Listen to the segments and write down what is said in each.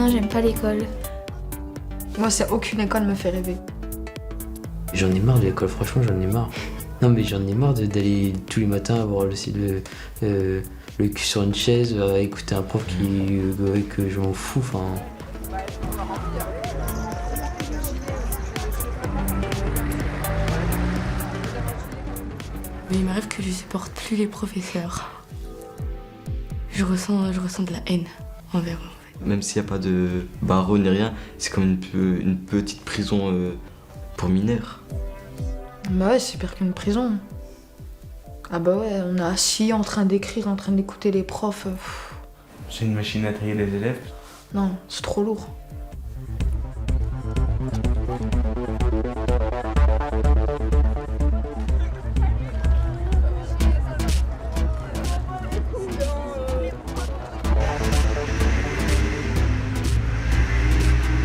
Non, j'aime pas l'école. Moi, aucune école me fait rêver. J'en ai marre de l'école, franchement, j'en ai marre. Non, mais j'en ai marre d'aller tous les matins avoir le cul sur une chaise, à écouter un prof que je m'en fous. Enfin. Mais il m'arrive que je supporte plus les professeurs. Je ressens de la haine envers eux. Même s'il n'y a pas de barreau ni rien, c'est comme une petite prison pour mineurs. Bah ouais, c'est pire qu'une prison. Ah bah ouais, on est assis en train d'écrire, en train d'écouter les profs. C'est une machine à trier les élèves. Non, c'est trop lourd.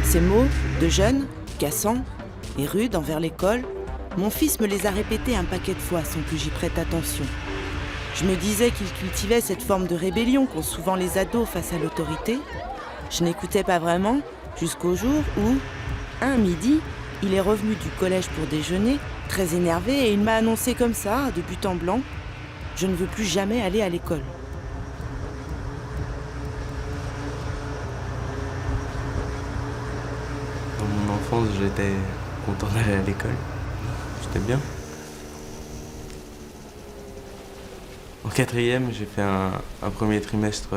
Ces mots, de jeune, cassants et rudes envers l'école, mon fils me les a répétés un paquet de fois sans que j'y prête attention. Je me disais qu'il cultivait cette forme de rébellion qu'ont souvent les ados face à l'autorité. Je n'écoutais pas vraiment jusqu'au jour où, un midi, il est revenu du collège pour déjeuner, très énervé, et il m'a annoncé comme ça, de but en blanc, « Je ne veux plus jamais aller à l'école ». Dans mon enfance, j'étais content d'aller à l'école. C'était bien. En quatrième, j'ai fait un premier trimestre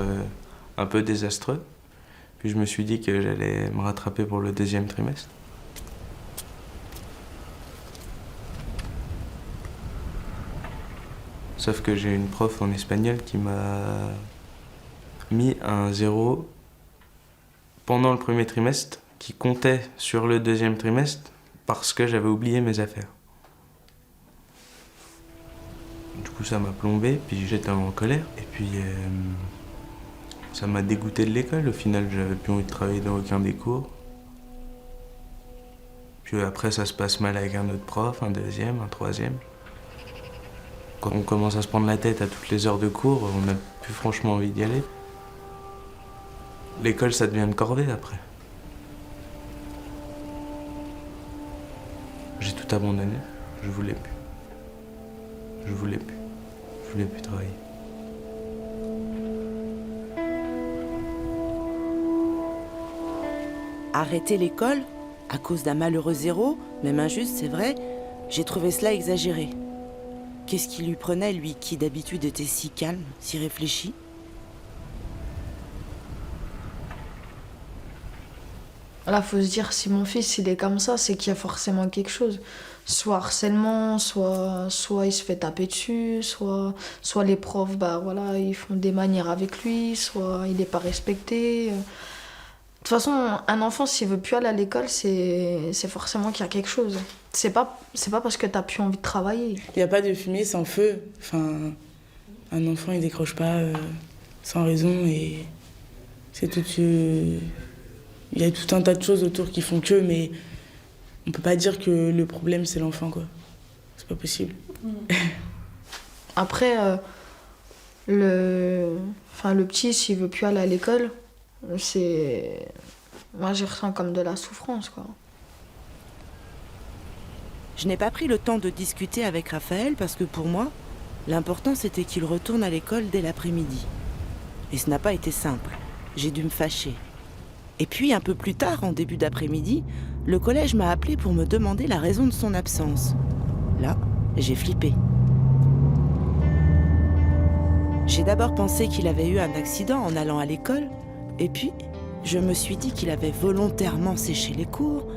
un peu désastreux. Puis je me suis dit que j'allais me rattraper pour le deuxième trimestre. Sauf que j'ai une prof en espagnol qui m'a mis un 0 pendant le premier trimestre qui comptait sur le deuxième trimestre parce que j'avais oublié mes affaires. Du coup, ça m'a plombé, puis j'étais en colère. Et puis, ça m'a dégoûté de l'école. Au final, j'avais plus envie de travailler dans aucun des cours. Puis après, ça se passe mal avec un autre prof, un deuxième, un troisième. Quand on commence à se prendre la tête à toutes les heures de cours, on n'a plus franchement envie d'y aller. L'école, ça devient une corvée après. J'ai tout abandonné. Je voulais plus. Je voulais plus. Je voulais plus travailler. Arrêter l'école, à cause d'un malheureux 0, même injuste, c'est vrai, j'ai trouvé cela exagéré. Qu'est-ce qui lui prenait, lui, qui d'habitude était si calme, si réfléchi ? Là, faut se dire, si mon fils il est comme ça, c'est qu'il y a forcément quelque chose. Soit harcèlement, soit il se fait taper dessus, soit les profs, bah voilà, ils font des manières avec lui, soit il n'est pas respecté. De toute façon, un enfant, s'il veut plus aller à l'école, c'est forcément qu'il y a quelque chose. C'est pas parce que t'as plus envie de travailler. Il n'y a pas de fumée sans feu. Enfin, un enfant, il décroche pas sans raison et c'est tout. Il y a tout un tas de choses autour qui font que, mais on peut pas dire que le problème c'est l'enfant, quoi. C'est pas possible. Après, le petit, s'il veut plus aller à l'école, moi j'y ressens comme de la souffrance, quoi. Je n'ai pas pris le temps de discuter avec Raphaël parce que pour moi, l'important c'était qu'il retourne à l'école dès l'après-midi. Et ce n'a pas été simple. J'ai dû me fâcher. Et puis, un peu plus tard, en début d'après-midi, le collège m'a appelé pour me demander la raison de son absence. Là, j'ai flippé. J'ai d'abord pensé qu'il avait eu un accident en allant à l'école, et puis, je me suis dit qu'il avait volontairement séché les cours,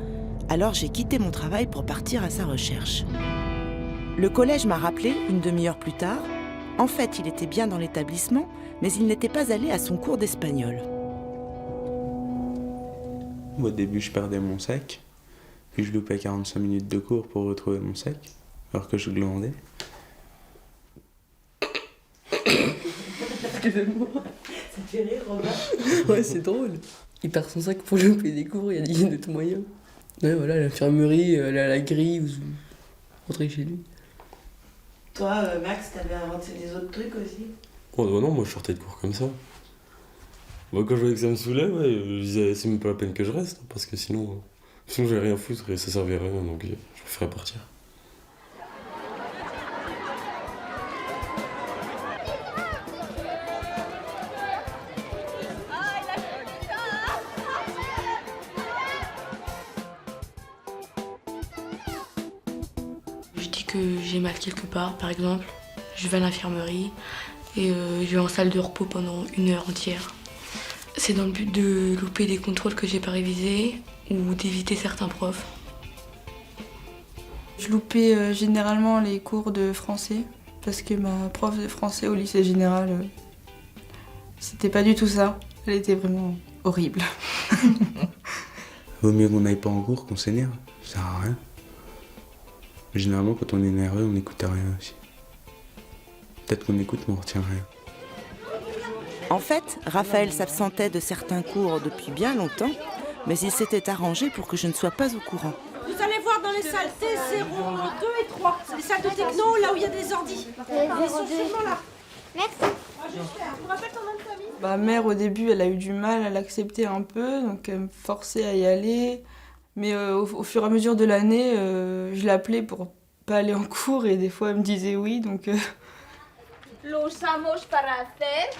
alors j'ai quitté mon travail pour partir à sa recherche. Le collège m'a rappelé, une demi-heure plus tard. En fait, il était bien dans l'établissement, mais il n'était pas allé à son cours d'espagnol. Au début, je perdais mon sac, puis je loupais 45 minutes de cours pour retrouver mon sac, alors que je glandais. Excusez-moi. Ça te fait rire, Robin ? Ouais, c'est drôle. Il perd son sac pour louper des cours, il y a d'autres moyens. Ouais, voilà, l'infirmerie, la grille, ou rentrer chez lui. Toi, Max, t'avais inventé des autres trucs aussi ? Oh non, moi je sortais de cours comme ça. Moi, quand je voyais que ça me saoulait, ouais, je disais c'est même pas la peine que je reste, parce que sinon j'allais rien foutre et ça servirait à rien, donc je préférais partir. Je dis que j'ai mal quelque part, par exemple. Je vais à l'infirmerie et je vais en salle de repos pendant 1 heure entière. C'est dans le but de louper des contrôles que j'ai pas révisés ou d'éviter certains profs. Je loupais généralement les cours de français parce que ma prof de français au lycée général, c'était pas du tout ça. Elle était vraiment horrible. Vaut mieux qu'on n'aille pas en cours qu'on s'énerve, ça sert à rien. Mais généralement, quand on est énervé, on n'écoute rien aussi. Peut-être qu'on écoute, mais on retient rien. En fait, Raphaël s'absentait de certains cours depuis bien longtemps, mais il s'était arrangé pour que je ne sois pas au courant. Vous allez voir dans les salles T0, 2 et 3. C'est les salles de techno, là où il y a des ordis. Ils sont seulement là. Merci. Tu me rappelles ton nom de famille? Ma mère, au début, elle a eu du mal à l'accepter un peu, donc elle me forçait à y aller. Mais au fur et à mesure de l'année, je l'appelais pour pas aller en cours et des fois elle me disait oui, donc... Lo usamos para hacer.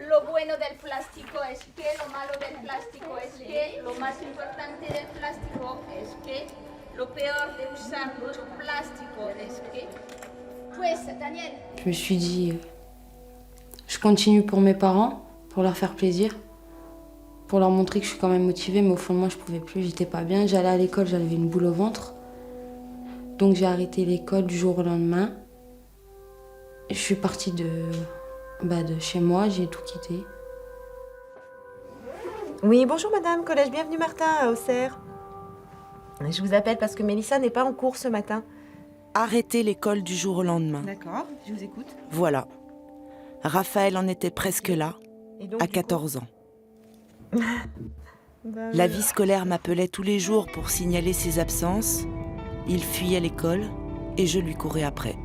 Lo bueno del plástico es que, lo malo del plástico es que, lo más importante del plástico es que, lo peor de usar mucho plástico es que. Pues, Daniel. Je me suis dit, je continue pour mes parents, pour leur faire plaisir, pour leur montrer que je suis quand même motivée, mais au fond de moi je pouvais plus, j'étais pas bien. J'allais à l'école, j'avais une boule au ventre. Donc j'ai arrêté l'école du jour au lendemain. Je suis partie de chez moi, j'ai tout quitté. Oui, bonjour madame, collège Bienvenue Martin à Auxerre. Je vous appelle parce que Mélissa n'est pas en cours ce matin. Arrêter l'école du jour au lendemain. D'accord, je vous écoute. Voilà. Raphaël en était presque là, à 14 ans. La vie scolaire m'appelait tous les jours pour signaler ses absences. Il fuyait l'école et je lui courais après.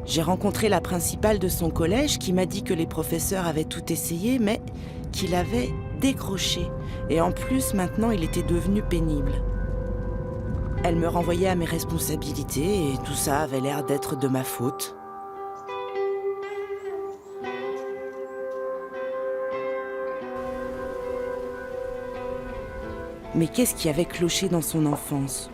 J'ai rencontré la principale de son collège qui m'a dit que les professeurs avaient tout essayé, mais qu'il avait décroché. Et en plus, maintenant, il était devenu pénible. Elle me renvoyait à mes responsabilités et tout ça avait l'air d'être de ma faute. Mais qu'est-ce qui avait cloché dans son enfance ?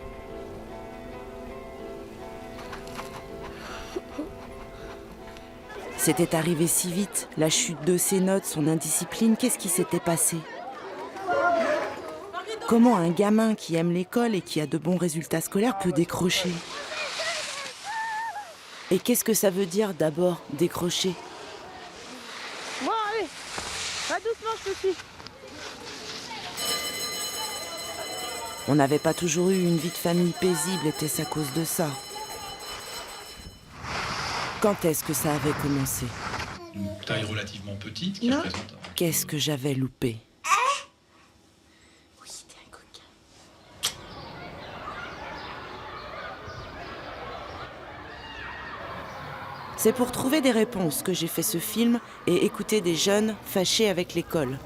C'était arrivé si vite, la chute de ses notes, son indiscipline, qu'est-ce qui s'était passé ? Comment un gamin qui aime l'école et qui a de bons résultats scolaires peut décrocher ? Et qu'est-ce que ça veut dire d'abord, décrocher ? Bon, allez, va doucement, je te suis. On n'avait pas toujours eu une vie de famille paisible, était-ce à cause de ça ? Quand est-ce que ça avait commencé ? Une taille relativement petite qui représente... Qu'est-ce que j'avais loupé ? Oui, t'es un coquin. C'est pour trouver des réponses que j'ai fait ce film et écouter des jeunes fâchés avec l'école.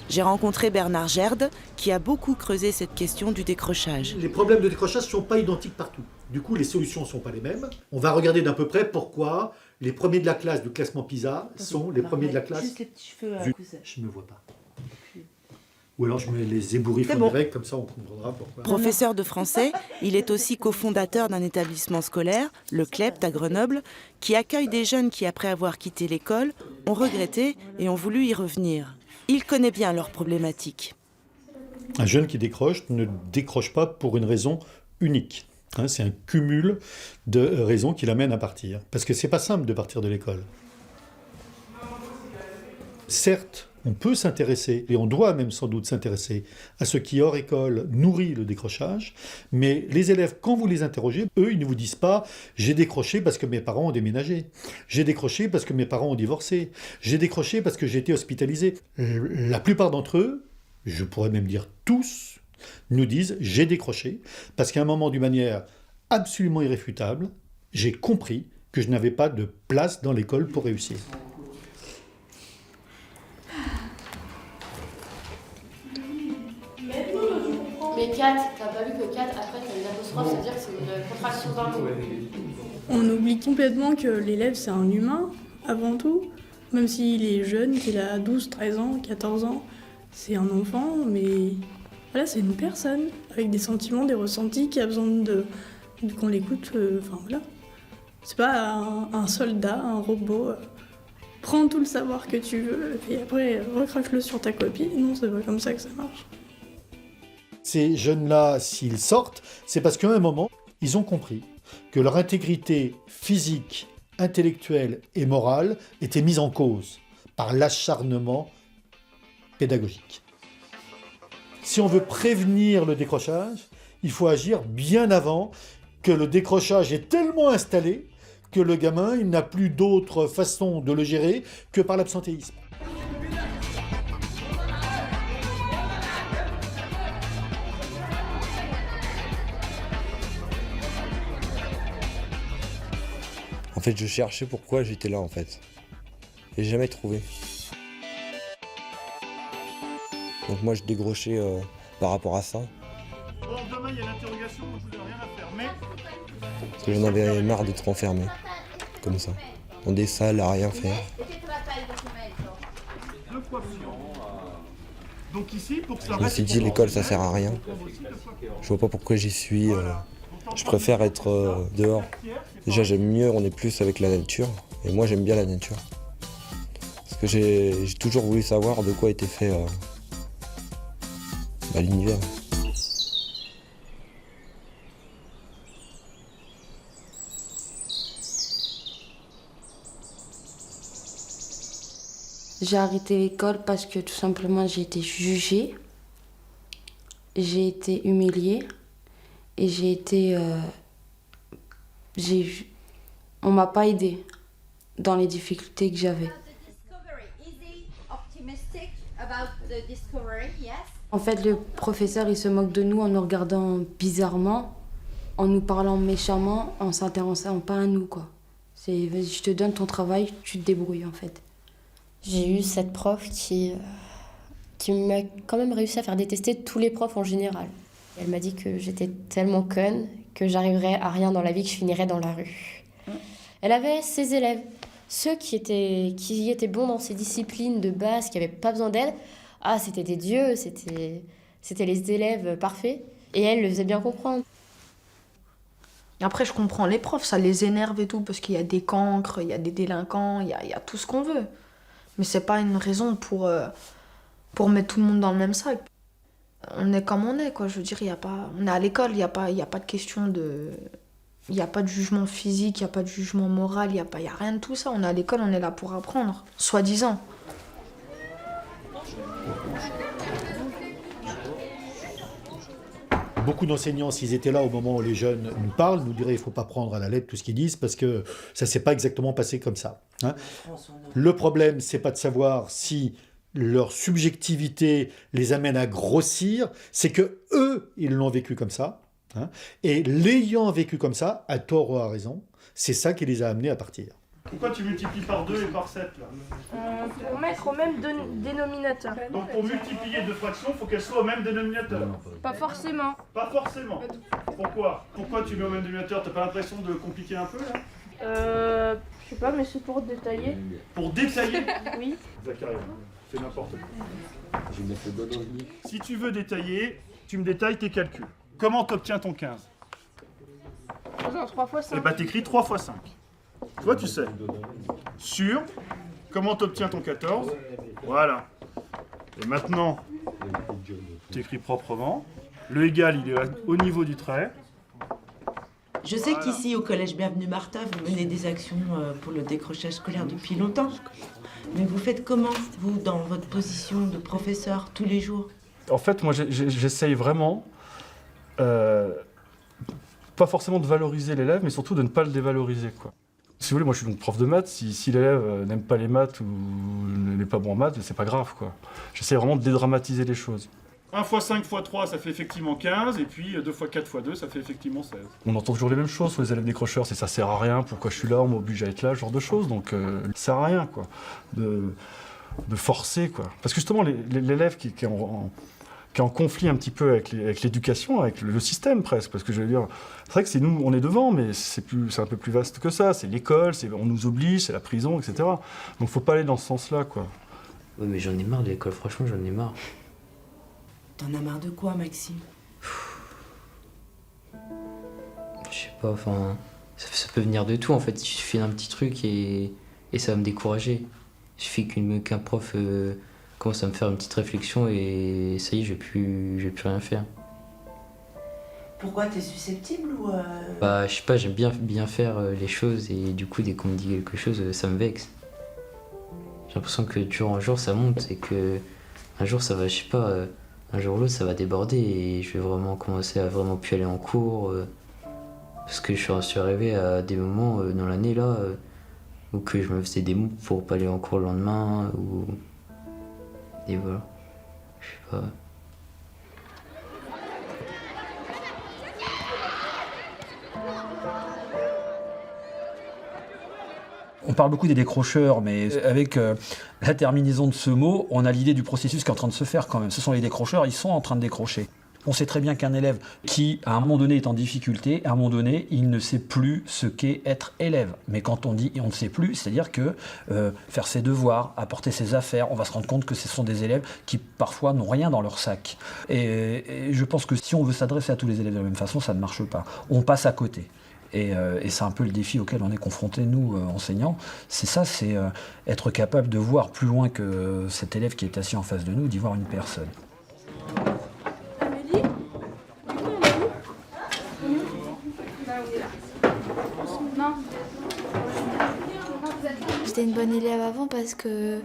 J'ai rencontré Bernard Gerde, qui a beaucoup creusé cette question du décrochage. Les problèmes de décrochage ne sont pas identiques partout. Du coup, les solutions ne sont pas les mêmes. On va regarder d'un peu près pourquoi les premiers de la classe du classement PISA sont les premiers de la classe. Juste les petits cheveux à cousin. Je ne me vois pas. Ou alors je mets les ébouriffes en direct, comme ça on comprendra pourquoi. Professeur de français, il est aussi cofondateur d'un établissement scolaire, le CLEPT à Grenoble, qui accueille des jeunes qui, après avoir quitté l'école, ont regretté et ont voulu y revenir. Il connaît bien leurs problématiques. Un jeune qui décroche ne décroche pas pour une raison unique. C'est un cumul de raisons qui l'amènent à partir. Parce que c'est pas simple de partir de l'école. Certes, on peut s'intéresser, et on doit même sans doute s'intéresser, à ce qui, hors école, nourrit le décrochage, mais les élèves, quand vous les interrogez, eux, ils ne vous disent pas « j'ai décroché parce que mes parents ont déménagé »,« j'ai décroché parce que mes parents ont divorcé »,« j'ai décroché parce que j'ai été hospitalisé ». La plupart d'entre eux, je pourrais même dire tous, nous disent « j'ai décroché parce qu'à un moment, d'une manière absolument irréfutable, j'ai compris que je n'avais pas de place dans l'école pour réussir ». fais 4, t'as pas vu que 4, après t'as une apostrophe, ça veut dire que c'est une contraction d'un mot. On oublie complètement que l'élève c'est un humain avant tout, même s'il est jeune, qu'il a 12, 13 ans, 14 ans, c'est un enfant, mais voilà, c'est une personne avec des sentiments, des ressentis qui a besoin qu'on l'écoute, enfin voilà. C'est pas un soldat, un robot. Prends tout le savoir que tu veux et après recrache-le sur ta copie. Non, c'est pas comme ça que ça marche. Ces jeunes-là, s'ils sortent, c'est parce qu'à un moment, ils ont compris que leur intégrité physique, intellectuelle et morale était mise en cause par l'acharnement pédagogique. Si on veut prévenir le décrochage, il faut agir bien avant que le décrochage est tellement installé que le gamin, il n'a plus d'autre façon de le gérer que par l'absentéisme. En fait, je cherchais pourquoi j'étais là, en fait. Et j'ai jamais trouvé. Donc moi, je décrochais par rapport à ça. Bon, demain, il y a l'interrogation, je vous ai rien à faire, mais... Parce que j'en avais marre d'être enfermé, comme ça, dans des salles à rien faire. Donc ici, pour que ça Je me suis dit, l'école, ça sert à rien. Je vois pas pourquoi j'y suis. Je préfère être dehors. Déjà, j'aime mieux, on est plus avec la nature. Et moi, j'aime bien la nature. Parce que j'ai toujours voulu savoir de quoi était fait l'univers. J'ai arrêté l'école parce que tout simplement j'ai été jugée, j'ai été humiliée et on m'a pas aidée dans les difficultés que j'avais. En fait, le professeur il se moque de nous en nous regardant bizarrement, en nous parlant méchamment, en s'intéressant pas à nous quoi. C'est vas-y, je te donne ton travail, tu te débrouilles en fait. J'ai eu cette prof qui m'a quand même réussi à faire détester tous les profs en général. Elle m'a dit que j'étais tellement conne que j'arriverais à rien dans la vie, que je finirais dans la rue. Elle avait ses élèves, ceux qui étaient bons dans ces disciplines de base, qui n'avaient pas besoin d'aide. Ah, c'était des dieux, c'était les élèves parfaits. Et elle le faisait bien comprendre. Après, je comprends les profs, ça les énerve et tout, parce qu'il y a des cancres, il y a des délinquants, il y a tout ce qu'on veut. Mais c'est pas une raison pour mettre tout le monde dans le même sac. On est comme on est, quoi. Je veux dire, on est à l'école, il n'y a pas de question de... Il n'y a pas de jugement physique, il n'y a pas de jugement moral, il y a rien de tout ça. On est à l'école, on est là pour apprendre, soi-disant. Beaucoup d'enseignants, s'ils étaient là au moment où les jeunes nous parlent, nous diraient qu'il ne faut pas prendre à la lettre tout ce qu'ils disent parce que ça ne s'est pas exactement passé comme ça. Hein. Le problème, c'est pas de savoir si leur subjectivité les amène à grossir, c'est que eux, ils l'ont vécu comme ça. Hein, et l'ayant vécu comme ça, à tort ou à raison, c'est ça qui les a amenés à partir. Pourquoi tu multiplies par 2 et par 7 là Pour mettre au même dénominateur. Donc pour multiplier deux fractions, il faut qu'elles soient au même dénominateur. Pas forcément. Pas forcément. Pourquoi tu mets au même dénominateur? T'as pas l'impression de compliquer un peu là? Je sais pas, mais c'est pour détailler. Pour détailler? Oui. Zacharia, c'est n'importe quoi. Si tu veux détailler, tu me détailles tes calculs. Comment t'obtiens ton 15? Faisant 3 x 5. Eh bah t'écris 3 x 5. Toi tu sais. Sur, comment t'obtiens ton 14? Voilà. Et maintenant, t'écris proprement. Le égal, il est au niveau du trait. Je sais qu'ici, au Collège Bienvenue Martha, vous menez des actions pour le décrochage scolaire depuis longtemps. Mais vous faites comment, vous, dans votre position de professeur, tous les jours? En fait, moi, j'essaye vraiment, pas forcément de valoriser l'élève, mais surtout de ne pas le dévaloriser, quoi. Si vous voulez, moi, je suis donc prof de maths. Si l'élève n'aime pas les maths ou n'est pas bon en maths, c'est pas grave, quoi. J'essaie vraiment de dédramatiser les choses. 1 x 5 x 3, ça fait effectivement 15, et puis 2 x 4 x 2, ça fait effectivement 16. On entend toujours les mêmes choses sur les élèves décrocheurs, c'est ça sert à rien, pourquoi je suis là, on m'oblige à être là, ce genre de choses, donc ça sert à rien, quoi, de forcer, quoi. Parce que justement, l'élève qui qui est en conflit un petit peu avec l'éducation, avec le système presque. Parce que je veux dire, c'est vrai que c'est nous, on est devant, mais c'est un peu plus vaste que ça. C'est l'école, on nous oblige, c'est la prison, etc. Donc faut pas aller dans ce sens-là, quoi. Ouais, mais j'en ai marre de l'école, franchement, j'en ai marre. T'en as marre de quoi, Maxime? Je sais pas, enfin, ça peut venir de tout en fait. Il suffit d'un petit truc et ça va me décourager. Il suffit qu'un prof commence à me faire une petite réflexion et ça y est, je vais plus rien faire. Pourquoi t'es susceptible ou Bah, je sais pas, j'aime bien faire les choses et du coup, dès qu'on me dit quelque chose, ça me vexe. J'ai l'impression que de jour en jour, ça monte et que un jour, ça va, je sais pas, un jour ou l'autre, ça va déborder et je vais vraiment commencer à vraiment plus aller en cours. Parce que je suis arrivé à des moments dans l'année là où que je me faisais des mous pour pas aller en cours le lendemain et voilà, je sais pas. On parle beaucoup des décrocheurs, mais avec la terminaison de ce mot, on a l'idée du processus qui est en train de se faire quand même. Ce sont les décrocheurs, ils sont en train de décrocher. On sait très bien qu'un élève qui, à un moment donné, est en difficulté, à un moment donné, il ne sait plus ce qu'est être élève. Mais quand on dit on ne sait plus, c'est-à-dire que faire ses devoirs, apporter ses affaires, on va se rendre compte que ce sont des élèves qui, parfois, n'ont rien dans leur sac. Et je pense que si on veut s'adresser à tous les élèves de la même façon, ça ne marche pas. On passe à côté. Et c'est un peu le défi auquel on est confrontés, nous, enseignants. C'est ça, c'est être capable de voir plus loin que cet élève qui est assis en face de nous, d'y voir une personne. J'étais une bonne élève avant parce que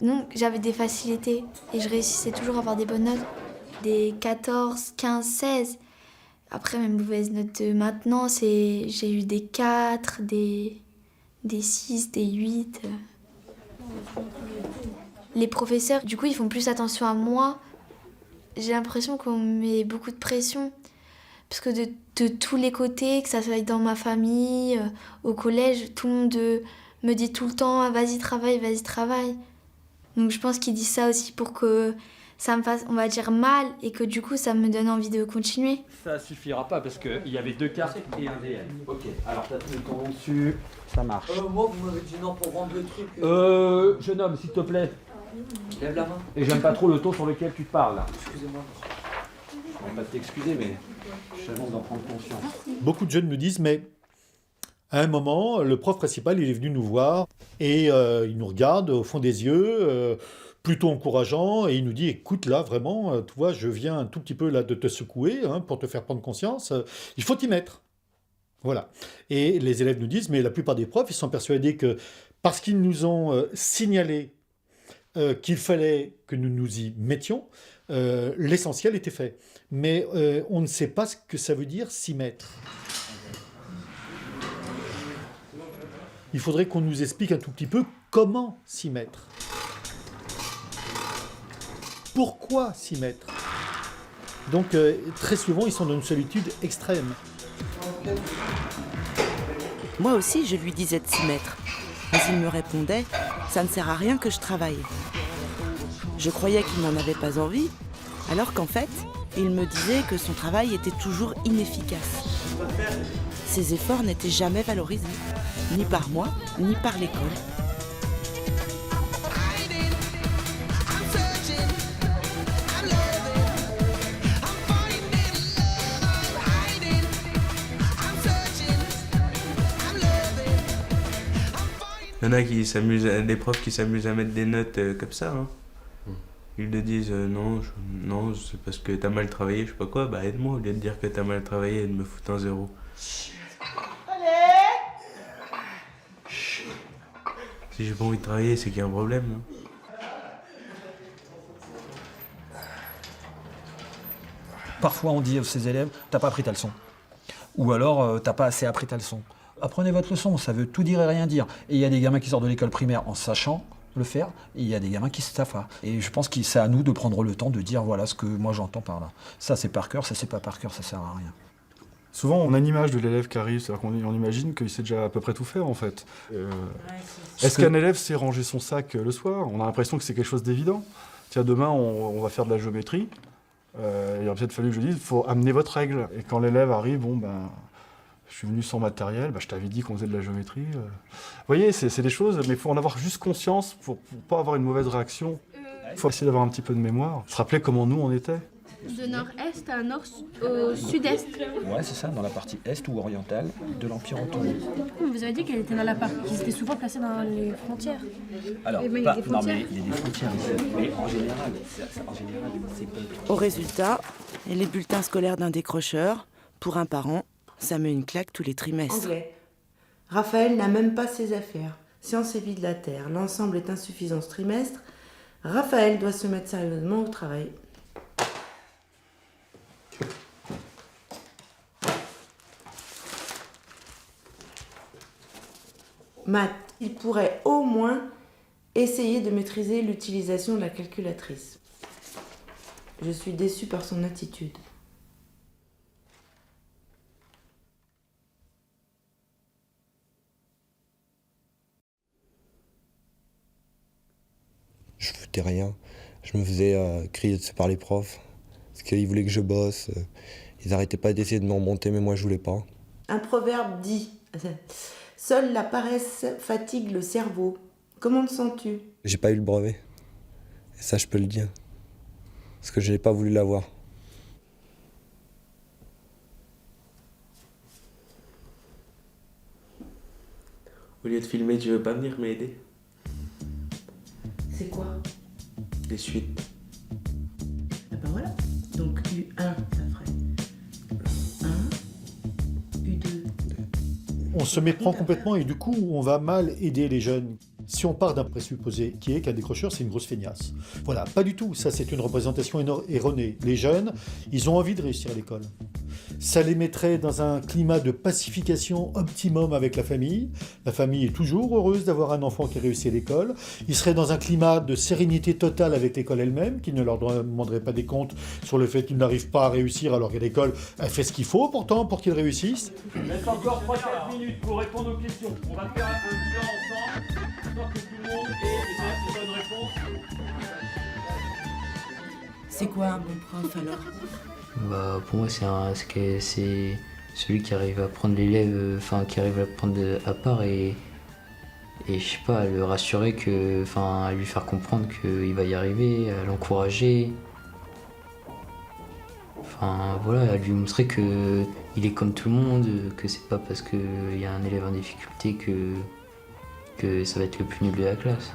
non, j'avais des facilités et je réussissais toujours à avoir des bonnes notes. Des 14, 15, 16. Après, mes mauvaises notes de maintenant, j'ai eu des 4, des 6, des 8. Les professeurs, du coup, ils font plus attention à moi. J'ai l'impression qu'on met beaucoup de pression. Parce que de tous les côtés, que ça soit dans ma famille, au collège, tout le monde me dit tout le temps « vas-y, travaille, vas-y, travaille ». Donc je pense qu'ils disent ça aussi pour que ça me fasse, on va dire, mal et que du coup, ça me donne envie de continuer. Ça suffira pas parce qu'il y avait 2 cartes et un DM. Ok, alors t'as tout le temps dessus, ça marche. Moi, vous m'avez dit non pour rendre le truc. Jeune homme, s'il te plaît. Lève la main. Et j'aime pas trop le ton sur lequel tu parles. Excusez-moi. Je vais pas t'excuser, mais je t'annonce d'en prendre conscience. Beaucoup de jeunes me disent, mais à un moment, le prof principal, il est venu nous voir et il nous regarde au fond des yeux, plutôt encourageant, et il nous dit, écoute, là, vraiment, tu vois, je viens un tout petit peu là de te secouer pour te faire prendre conscience, il faut t'y mettre. Voilà. Et les élèves nous disent, mais la plupart des profs, ils sont persuadés que parce qu'ils nous ont signalé qu'il fallait que nous nous y mettions, l'essentiel était fait. Mais on ne sait pas ce que ça veut dire s'y mettre. Il faudrait qu'on nous explique un tout petit peu comment s'y mettre. Pourquoi s'y mettre? Donc très souvent, ils sont dans une solitude extrême. Moi aussi, je lui disais de s'y mettre. Mais il me répondait « ça ne sert à rien que je travaille ». Je croyais qu'il n'en avait pas envie, alors qu'en fait, il me disait que son travail était toujours inefficace. Ses efforts n'étaient jamais valorisés, ni par moi, ni par l'école. Il y en a qui s'amusent, des profs qui s'amusent à mettre des notes comme ça. Hein. Ils te disent non, c'est parce que t'as mal travaillé, je sais pas quoi. Bah aide-moi au lieu de dire que t'as mal travaillé et de me foutre un 0. Si j'ai pas envie de travailler, c'est qu'il y a un problème. Hein. Parfois, on dit à ses élèves, t'as pas appris ta leçon. Ou alors, t'as pas assez appris ta leçon. Apprenez votre leçon, ça veut tout dire et rien dire. Et il y a des gamins qui sortent de l'école primaire en sachant le faire, et il y a des gamins qui se savent pas. Et je pense que c'est à nous de prendre le temps de dire voilà ce que moi j'entends par là. Ça c'est par cœur, ça c'est pas par cœur, ça sert à rien. Souvent, on a une image de l'élève qui arrive, c'est-à-dire qu'on imagine qu'il sait déjà à peu près tout faire, en fait. Est-ce qu'un élève sait ranger son sac le soir? On a l'impression que c'est quelque chose d'évident. Tiens, demain, on va faire de la géométrie. Il aurait peut-être fallu que je dise, il faut amener votre règle. Et quand l'élève arrive, je suis venu sans matériel, je t'avais dit qu'on faisait de la géométrie. Vous voyez, c'est des choses, mais il faut en avoir juste conscience pour ne pas avoir une mauvaise réaction. Il faut essayer d'avoir un petit peu de mémoire, se rappeler comment nous on était. De nord-est à nord au sud-est. Ouais, c'est ça, dans la partie est ou orientale de l'Empire ottoman. Vous avez dit qu'elle était dans la partie, qu'ils étaient souvent placés dans les frontières. Alors, non, mais il y a des frontières ici, mais en général, c'est pas... Au résultat, les bulletins scolaires d'un décrocheur, pour un parent, ça met une claque tous les trimestres. Anglais. Raphaël n'a même pas ses affaires. Sciences et vie de la Terre. L'ensemble est insuffisant ce trimestre. Raphaël doit se mettre sérieusement au travail. Maths, il pourrait au moins essayer de maîtriser l'utilisation de la calculatrice. Je suis déçue par son attitude. Je foutais rien. Je me faisais crier dessus par les profs. Parce qu'ils voulaient que je bosse. Ils arrêtaient pas d'essayer de me remonter, mais moi je voulais pas. Un proverbe dit « Seule la paresse fatigue le cerveau ». Comment te sens-tu ? J'ai pas eu le brevet. Et ça, je peux le dire. Parce que je n'ai pas voulu l'avoir. Au lieu de filmer, tu veux pas venir m'aider? C'est quoi? Les suites. Ah ben voilà. Donc U1, ça ferait 1, U2. On se méprend complètement et du coup, on va mal aider les jeunes. Si on part d'un présupposé qui est qu'un décrocheur, c'est une grosse feignasse. Voilà, pas du tout. Ça, c'est une représentation erronée. Les jeunes, ils ont envie de réussir à l'école. Ça les mettrait dans un climat de pacification optimum avec la famille. La famille est toujours heureuse d'avoir un enfant qui réussit à l'école. Ils seraient dans un climat de sérénité totale avec l'école elle-même, qui ne leur demanderait pas des comptes sur le fait qu'ils n'arrivent pas à réussir alors que l'école, elle fait ce qu'il faut pourtant pour qu'ils réussissent. Laisse encore 3-4 minutes pour répondre aux questions. On va faire un bilan ensemble, histoire que tout le monde ait les bonnes réponses. C'est quoi un bon prof alors? Pour moi, c'est celui qui arrive à prendre l'élève, qui arrive à le prendre à part et je sais pas, à le rassurer, à lui faire comprendre qu'il va y arriver, à l'encourager. À lui montrer qu'il est comme tout le monde, que c'est pas parce qu'il y a un élève en difficulté que ça va être le plus nul de la classe.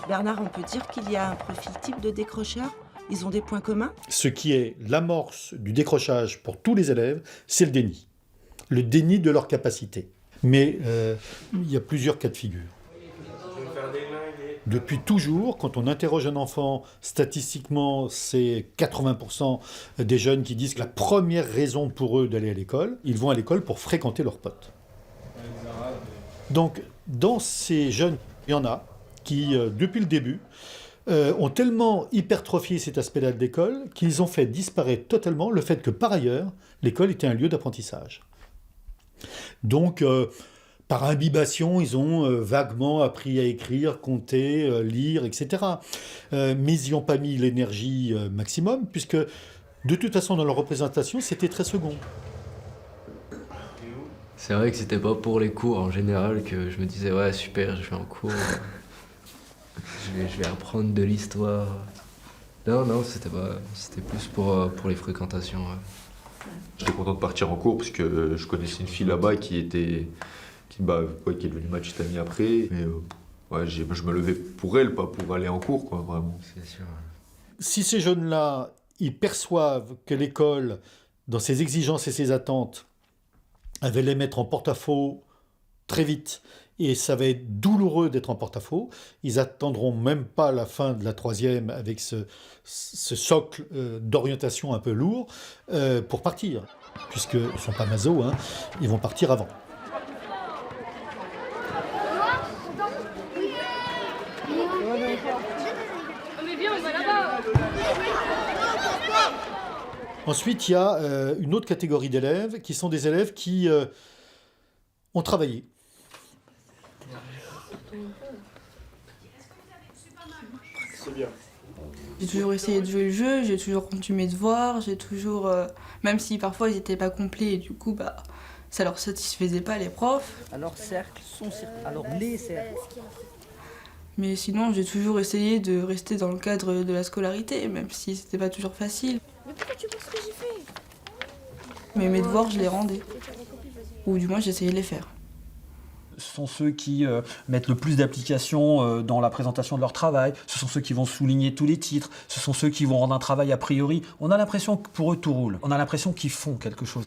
Bernard, on peut dire qu'il y a un profil type de décrocheur? Ils ont des points communs? Ce qui est l'amorce du décrochage pour tous les élèves, c'est le déni. Le déni de leur capacité. Mais il y a plusieurs cas de figure. Depuis toujours, quand on interroge un enfant, statistiquement, c'est 80% des jeunes qui disent que la première raison pour eux d'aller à l'école, ils vont à l'école pour fréquenter leurs potes. Donc, dans ces jeunes, il y en a qui, depuis le début, ont tellement hypertrophié cet aspect-là de l'école qu'ils ont fait disparaître totalement le fait que, par ailleurs, l'école était un lieu d'apprentissage. Donc, par imbibation, ils ont vaguement appris à écrire, compter, lire, etc. Mais ils n'y ont pas mis l'énergie maximum, puisque, de toute façon, dans leur représentation, c'était très second. C'est vrai que c'était pas pour les cours en général que je me disais « Ouais, super, je vais en cours. » Je vais apprendre de l'histoire. Non, c'était plus pour les fréquentations. Ouais. J'étais content de partir en cours parce que je connaissais une fille là-bas qui est devenue ma petite amie après. Mais je me levais pour elle, pas pour aller en cours, quoi, vraiment. C'est sûr. Si ces jeunes-là, ils perçoivent que l'école, dans ses exigences et ses attentes, elle va les mettre en porte-à-faux très vite, et ça va être douloureux d'être en porte-à-faux. Ils attendront même pas la fin de la troisième avec ce socle d'orientation un peu lourd pour partir. Puisqu'ils ne sont pas maso, ils vont partir avant. Ensuite, il y a une autre catégorie d'élèves qui sont des élèves qui ont travaillé. C'est bien. J'ai toujours essayé de jouer le jeu, j'ai toujours rendu mes devoirs, j'ai toujours... même si parfois ils n'étaient pas complets et du coup, ça leur satisfaisait pas les profs. Alors cercle, son cercle, alors les cercles. Mais sinon, j'ai toujours essayé de rester dans le cadre de la scolarité, même si c'était pas toujours facile. Mais pourquoi tu penses que j'ai fait? Mais mes devoirs, je les rendais. Ou du moins, j'essayais de les faire. Ce sont ceux qui mettent le plus d'applications dans la présentation de leur travail, ce sont ceux qui vont souligner tous les titres, ce sont ceux qui vont rendre un travail a priori. On a l'impression que pour eux tout roule, on a l'impression qu'ils font quelque chose.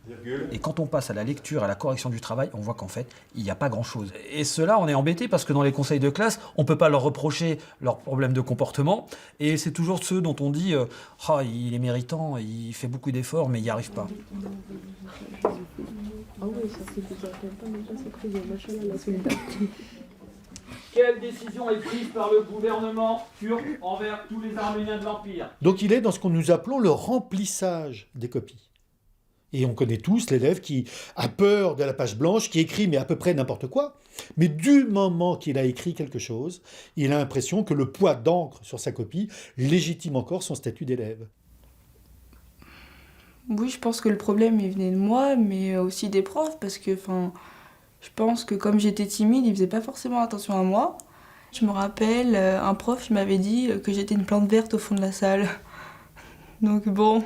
Et quand on passe à la lecture, à la correction du travail, on voit qu'en fait, il n'y a pas grand-chose. Et ceux-là, on est embêtés parce que dans les conseils de classe, on ne peut pas leur reprocher leurs problèmes de comportement. Et c'est toujours ceux dont on dit « Ah, il est méritant, il fait beaucoup d'efforts, mais il n'y arrive pas ». Ah oui, ça c'est déjà pas même pas c'est creusé, machallah, la solidarité. Quelle décision est prise par le gouvernement turc envers tous les Arméniens de l'Empire? Donc il est dans ce que nous appelons le remplissage des copies. Et on connaît tous l'élève qui a peur de la page blanche, qui écrit mais à peu près n'importe quoi, mais du moment qu'il a écrit quelque chose, il a l'impression que le poids d'encre sur sa copie légitime encore son statut d'élève. Oui, je pense que le problème il venait de moi, mais aussi des profs, parce que je pense que comme j'étais timide, ils faisaient pas forcément attention à moi. Je me rappelle, un prof il m'avait dit que j'étais une plante verte au fond de la salle. Donc bon,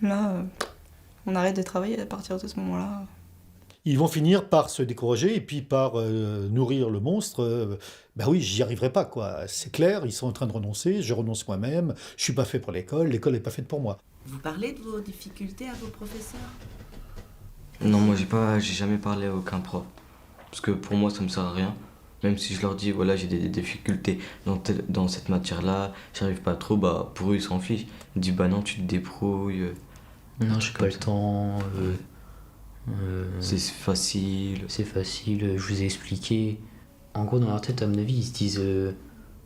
là, on arrête de travailler à partir de ce moment-là. Ils vont finir par se décourager et puis par nourrir le monstre. Ben oui, j'y arriverai pas, quoi. C'est clair, ils sont en train de renoncer, je renonce moi-même, je suis pas fait pour l'école n'est pas faite pour moi. Vous parlez de vos difficultés à vos professeurs? Non, moi j'ai jamais parlé à aucun prof. Parce que pour moi ça me sert à rien. Même si je leur dis voilà j'ai des difficultés dans cette matière-là, j'arrive pas trop, pour eux ils s'en fichent. Ils disent non tu te débrouilles. Non, j'ai pas le temps. C'est facile. C'est facile, je vous ai expliqué. En gros, dans leur tête, à mon avis, ils se disent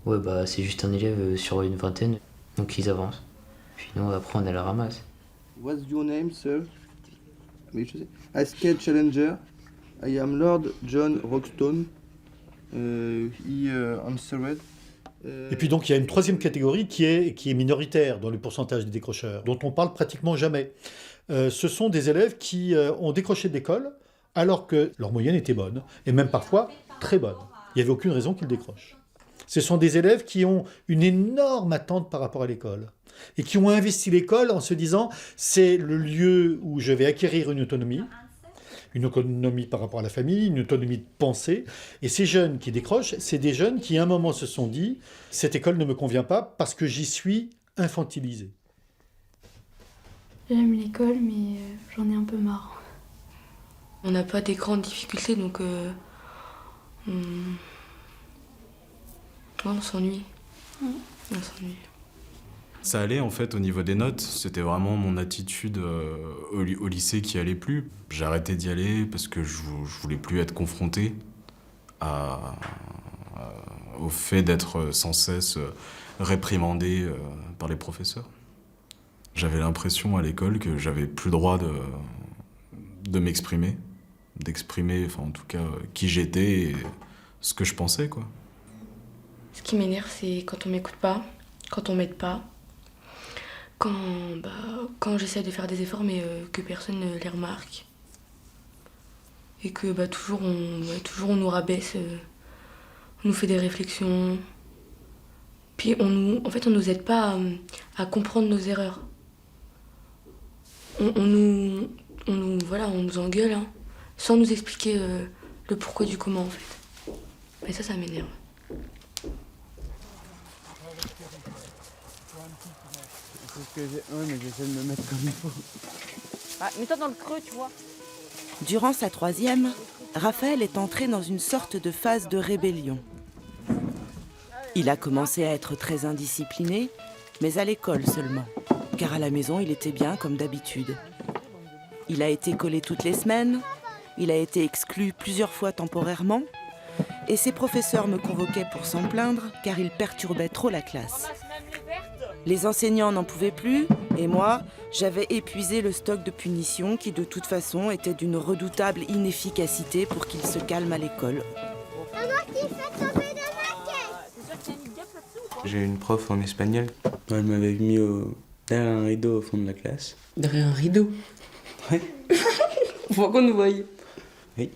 ouais, c'est juste un élève sur une vingtaine. Donc ils avancent. Puis nous, après, on est à la ramasse. What's your name, sir? Asked Challenger. I am Lord John Rockstone. He answered. Et puis donc il y a une troisième catégorie qui est minoritaire dans le pourcentage des décrocheurs, dont on parle pratiquement jamais. Ce sont des élèves qui ont décroché de l'école alors que leur moyenne était bonne, et même parfois très bonne. Il n'y avait aucune raison qu'ils décrochent. Ce sont des élèves qui ont une énorme attente par rapport à l'école, et qui ont investi l'école en se disant c'est le lieu où je vais acquérir une autonomie par rapport à la famille, une autonomie de pensée. Et ces jeunes qui décrochent, c'est des jeunes qui à un moment se sont dit « cette école ne me convient pas parce que j'y suis infantilisé ». J'aime l'école, mais j'en ai un peu marre. On n'a pas des grandes difficultés, donc on s'ennuie. On s'ennuie. Ça allait en fait au niveau des notes, c'était vraiment mon attitude au lycée qui allait plus. J'ai arrêté d'y aller parce que je voulais plus être confronté au fait d'être sans cesse réprimandé par les professeurs. J'avais l'impression à l'école que j'avais plus le droit de m'exprimer, d'exprimer en tout cas qui j'étais et ce que je pensais, quoi. Ce qui m'énerve, c'est quand on m'écoute pas, quand on m'aide pas, quand j'essaie de faire des efforts mais que personne ne les remarque. Et que toujours on nous rabaisse, on nous fait des réflexions. Puis on nous aide pas à comprendre nos erreurs. On nous engueule, sans nous expliquer le pourquoi du comment en fait. Mais ça m'énerve. C'est ce que j'ai mais j'essaie de me mettre comme il faut. Mets-toi dans le creux, tu vois. Durant sa troisième, Raphaël est entré dans une sorte de phase de rébellion. Il a commencé à être très indiscipliné, mais à l'école seulement, car à la maison, il était bien comme d'habitude. Il a été collé toutes les semaines, il a été exclu plusieurs fois temporairement, et ses professeurs me convoquaient pour s'en plaindre, car il perturbait trop la classe. Les enseignants n'en pouvaient plus, et moi, j'avais épuisé le stock de punitions qui, de toute façon, était d'une redoutable inefficacité pour qu'il se calme à l'école. J'ai une prof en espagnol. Elle m'avait mis derrière un rideau au fond de la classe. Derrière un rideau? Ouais. Pour qu'on nous voie. Oui.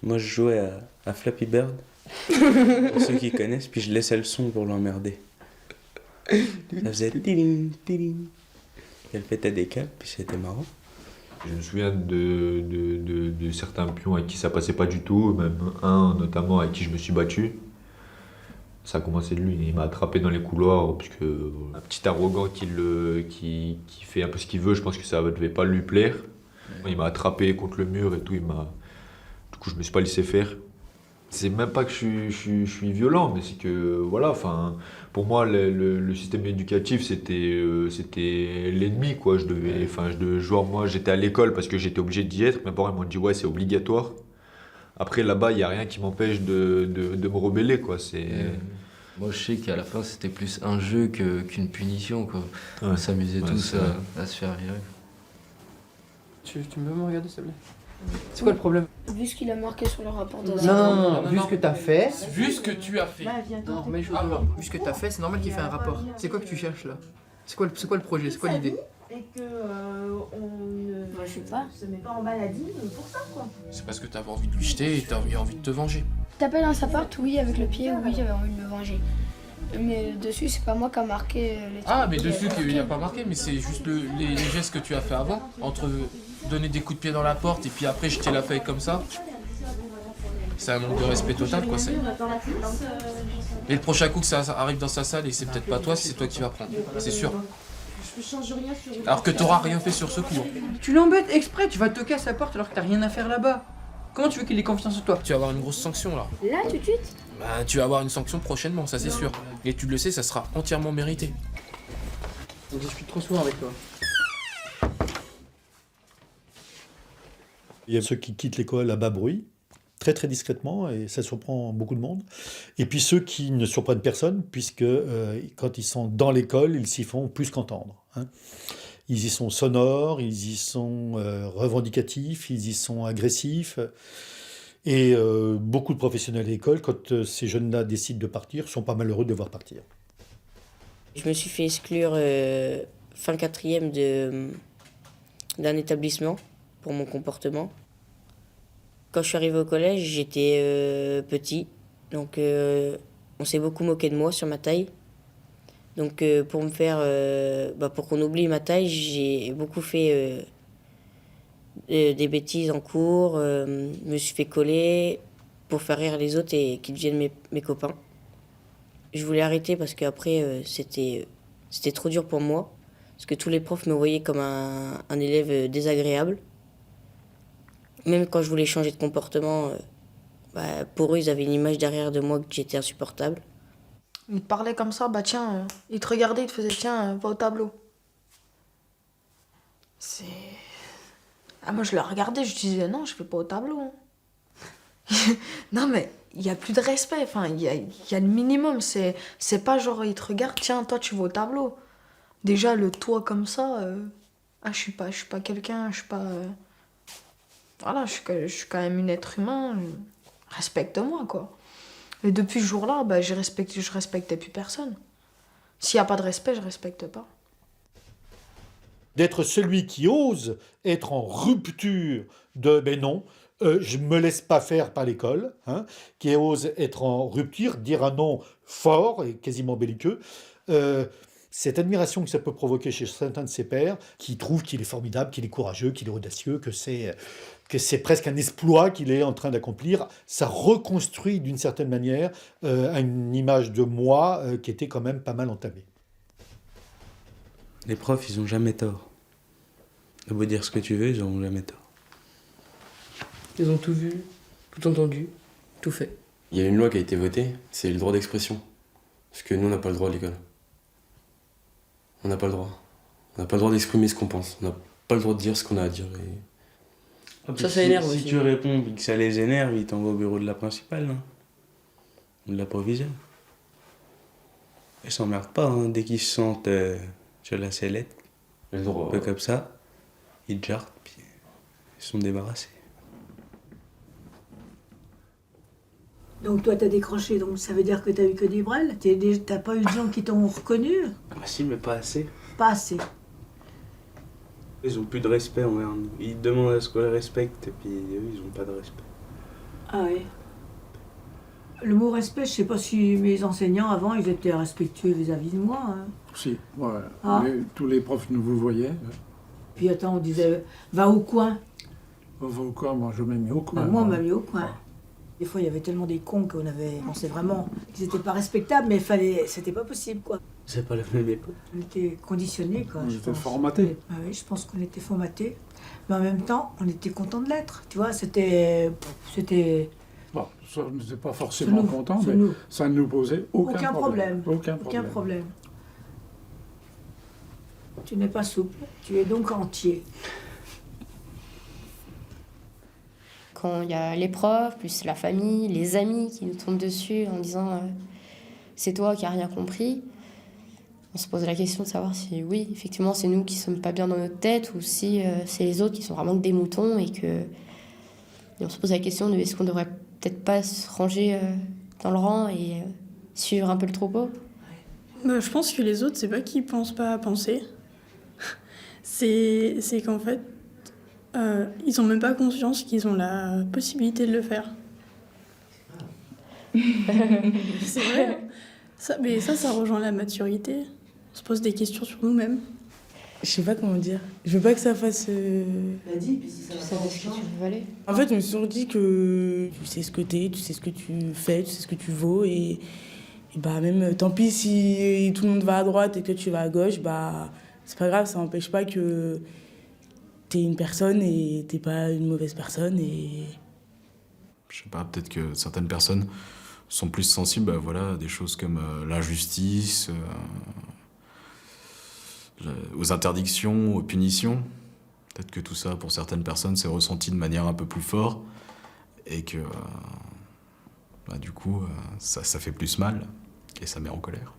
Moi, je jouais à Flappy Bird, pour ceux qui connaissent, puis je laissais le son pour l'emmerder. Ça faisait tiling, tiling. Elle pétait des câbles, puis c'était marrant. Je me souviens de certains pions avec qui ça passait pas du tout, même un notamment avec qui je me suis battu. Ça a commencé de lui, il m'a attrapé dans les couloirs, parce que un petit arrogant qui fait un peu ce qu'il veut, je pense que ça ne devait pas lui plaire. Il m'a attrapé contre le mur et tout, du coup je me suis pas laissé faire. C'est même pas que je suis violent, mais c'est que voilà, enfin, pour moi le système éducatif c'était l'ennemi quoi. Moi j'étais à l'école parce que j'étais obligé d'y être. Mes parents m'ont dit ouais c'est obligatoire. Après là-bas il y a rien qui m'empêche de me rebeller quoi. Moi je sais qu'à la fin c'était plus un jeu qu'une punition quoi. On s'amusait tous à se faire virer. Tu peux me regarder s'il te plaît? C'est quoi le problème? Vu ce qu'il a marqué sur le rapport de Non, vu ce que t'as fait. Vu ce que tu as fait. Non, mais vu ce que t'as fait, c'est normal qu'il fait un rapport. C'est quoi que tu cherches là? C'est quoi le projet? C'est quoi l'idée? Et que on je sais pas. se met pas en maladie pour ça quoi. C'est parce que t'avais envie de lui jeter et t'avais envie de te venger. Taper dans sa porte, oui, avec le pied, oui, j'avais envie de me venger. Mais dessus, c'est pas moi qui a marqué les trucs. Ah, mais dessus, il n'y a pas marqué, mais c'est juste les gestes que tu as fait avant, entre donner des coups de pied dans la porte et puis après jeter la feuille comme ça. C'est un manque de respect total, quoi. Et le prochain coup que ça arrive dans sa salle, et c'est peut-être pas toi, c'est toi qui vas prendre, c'est sûr. Je change rien sur. Alors que t'auras rien fait sur ce coup. Tu l'embêtes exprès, tu vas toquer à sa porte alors que t'as rien à faire là-bas. Comment tu veux qu'il ait confiance en toi? Tu vas avoir une grosse sanction là. Là, tout de suite? Bah, tu vas avoir une sanction prochainement, ça c'est sûr. Et tu le sais, ça sera entièrement mérité. On discute trop souvent avec toi. Il y a ceux qui quittent l'école à bas bruit, très très discrètement, et ça surprend beaucoup de monde. Et puis ceux qui ne surprennent personne, puisque quand ils sont dans l'école, ils s'y font plus qu'entendre. Hein. Ils y sont sonores, ils y sont revendicatifs, ils y sont agressifs. Et beaucoup de professionnels à l'école, quand ces jeunes-là décident de partir, sont pas malheureux de devoir partir. Je me suis fait exclure fin 4e d'un établissement pour mon comportement. Quand je suis arrivé au collège, j'étais petit, donc on s'est beaucoup moqué de moi sur ma taille. Donc pour me faire, pour qu'on oublie ma taille, j'ai beaucoup fait des bêtises en cours, me suis fait coller pour faire rire les autres et qu'ils deviennent mes copains. Je voulais arrêter parce qu'après c'était trop dur pour moi, parce que tous les profs me voyaient comme un élève désagréable. Même quand je voulais changer de comportement, pour eux ils avaient une image derrière de moi que j'étais insupportable. Il te parlait comme ça, tiens, il te regardait, il te faisait tiens, va au tableau. Moi je le regardais, je disais non, je vais pas au tableau. Non mais il y a plus de respect, enfin il y a le minimum, c'est pas genre il te regarde, tiens toi tu vas au tableau. Déjà le toi comme ça, je suis pas quelqu'un, je suis pas voilà, je suis quand même une être humain, respecte-moi quoi. Et depuis ce jour-là, je respectais plus personne. S'il n'y a pas de respect, je respecte pas. D'être celui qui ose être en rupture de « ben non, je me laisse pas faire par l'école hein, », qui ose être en rupture, dire un non fort et quasiment belliqueux. Cette admiration que ça peut provoquer chez certains de ses pairs, qui trouvent qu'il est formidable, qu'il est courageux, qu'il est audacieux, que c'est presque un exploit qu'il est en train d'accomplir, ça reconstruit d'une certaine manière une image de moi qui était quand même pas mal entamée. Les profs, ils ont jamais tort. T'as beau dire ce que tu veux, ils n'auront jamais tort. Ils ont tout vu, tout entendu, tout fait. Il y a une loi qui a été votée, c'est le droit d'expression. Parce que nous, on n'a pas le droit à l'école. On n'a pas le droit. On n'a pas le droit d'exprimer ce qu'on pense. On n'a pas le droit de dire ce qu'on a à dire. Ça énerve aussi. Si tu réponds et que ça les énerve, ils t'envoient au bureau de la principale, hein. Ou de la proviseure. Ils s'emmerdent pas, hein, dès qu'ils se sentent sur la sellette. Un peu comme ça. Ils te jartent, puis ils sont débarrassés. Donc toi, t'as décroché, donc ça veut dire que t'as eu que des brels? T'as pas eu de gens qui t'ont reconnu? Ah si, mais pas assez. Pas assez. Ils ont plus de respect envers nous. Ils demandent à ce qu'on les respecte et puis eux, ils ont pas de respect. Ah oui. Le mot respect, je sais pas si mes enseignants avant, ils étaient respectueux vis-à-vis de moi. Hein. Si, ouais. Ah. Tous les profs nous vous voyaient. Puis attends, on disait, va au coin. On va au coin, moi je m'ai mis au coin. Bah, moi, on m'a mis au coin. Des fois, il y avait tellement des cons qu'on pensait vraiment qu'ils étaient pas respectables, mais c'était pas possible, quoi. C'est pas la même époque. On était conditionnés, quoi. On était formatés. Ah oui, je pense qu'on était formatés. Mais en même temps, on était contents de l'être. Tu vois, c'était... Bon, ça, on n'était pas forcément contents, mais ça ne nous posait aucun problème. Aucun problème. Tu n'es pas souple, tu es donc entier. Quand il y a les profs, plus la famille, les amis qui nous tombent dessus en disant c'est toi qui n'as rien compris, on se pose la question de savoir si oui, effectivement, c'est nous qui ne sommes pas bien dans notre tête ou si c'est les autres qui sont vraiment que des moutons et on se pose la question de est-ce qu'on devrait peut-être pas se ranger dans le rang et suivre un peu le troupeau. Bah, je pense que les autres, c'est pas qu'ils pensent pas à penser. C'est qu'en fait, ils ont même pas conscience qu'ils ont la possibilité de le faire. C'est vrai. Mais ça rejoint la maturité. On se pose des questions sur nous-mêmes. Je sais pas comment dire. Je veux pas que ça fasse... Vas-y, puis si ça va pas ce que tu veux aller. En fait, je me suis toujours dit que tu sais ce que t'es, tu sais ce que tu fais, tu sais ce que tu vaux. Et bah même, tant pis si tout le monde va à droite et que tu vas à gauche, bah c'est pas grave, ça n'empêche pas que t'es une personne et t'es pas une mauvaise personne. Et... Je sais pas, peut-être que certaines personnes sont plus sensibles à des choses comme l'injustice, aux interdictions, aux punitions. Peut-être que tout ça, pour certaines personnes, c'est ressenti de manière un peu plus forte et que, du coup, ça fait plus mal et ça met en colère.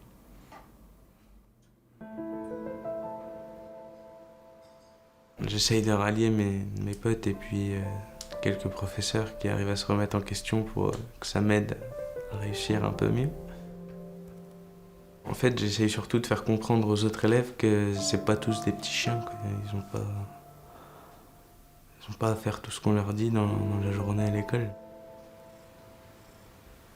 J'essaye de rallier mes potes et puis quelques professeurs qui arrivent à se remettre en question pour que ça m'aide à réussir un peu mieux. En fait, j'essaye surtout de faire comprendre aux autres élèves que c'est pas tous des petits chiens, quoi. Ils ont pas à faire tout ce qu'on leur dit dans la journée à l'école.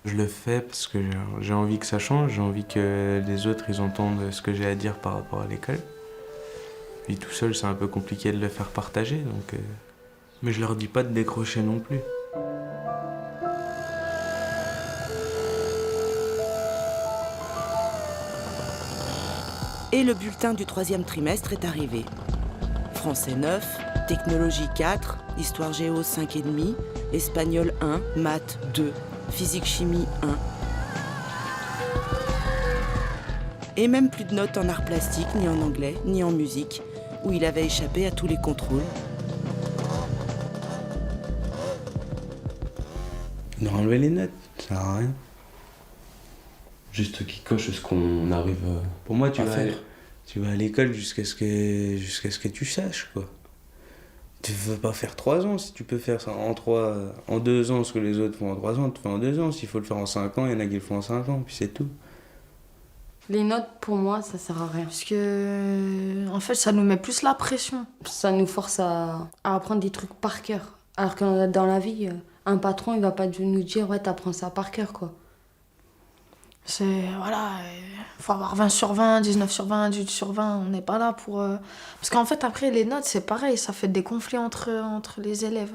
Je le fais parce que j'ai envie que ça change, j'ai envie que les autres ils entendent ce que j'ai à dire par rapport à l'école. Puis tout seul, c'est un peu compliqué de le faire partager, donc... Mais je leur dis pas de décrocher non plus. Et le bulletin du 3e trimestre est arrivé. Français 9, technologie 4, histoire géo 5,5, espagnol 1, maths 2, physique-chimie 1. Et même plus de notes en arts plastiques, ni en anglais, ni en musique, où il avait échappé à tous les contrôles. On a enlevé les notes, ça sert à rien. Juste qui coche ce qu'on arrive Pour moi, tu vas à l'école jusqu'à ce que tu saches, quoi. Tu veux pas faire 3 ans, si tu peux faire ça en 2 ans, ce que les autres font en 3 ans, tu fais en 2 ans. S'il faut le faire en 5 ans, il y en a qui le font en 5 ans, puis c'est tout. Les notes, pour moi, ça sert à rien. Parce que, en fait, ça nous met plus la pression. Ça nous force à apprendre des trucs par cœur. Alors que dans la vie, un patron, il va pas nous dire « ouais, t'apprends ça par cœur, quoi ». Faut avoir 20 sur 20, 19 sur 20, 18 sur 20, on n'est pas là pour... Parce qu'en fait, après, les notes, c'est pareil, ça fait des conflits entre les élèves.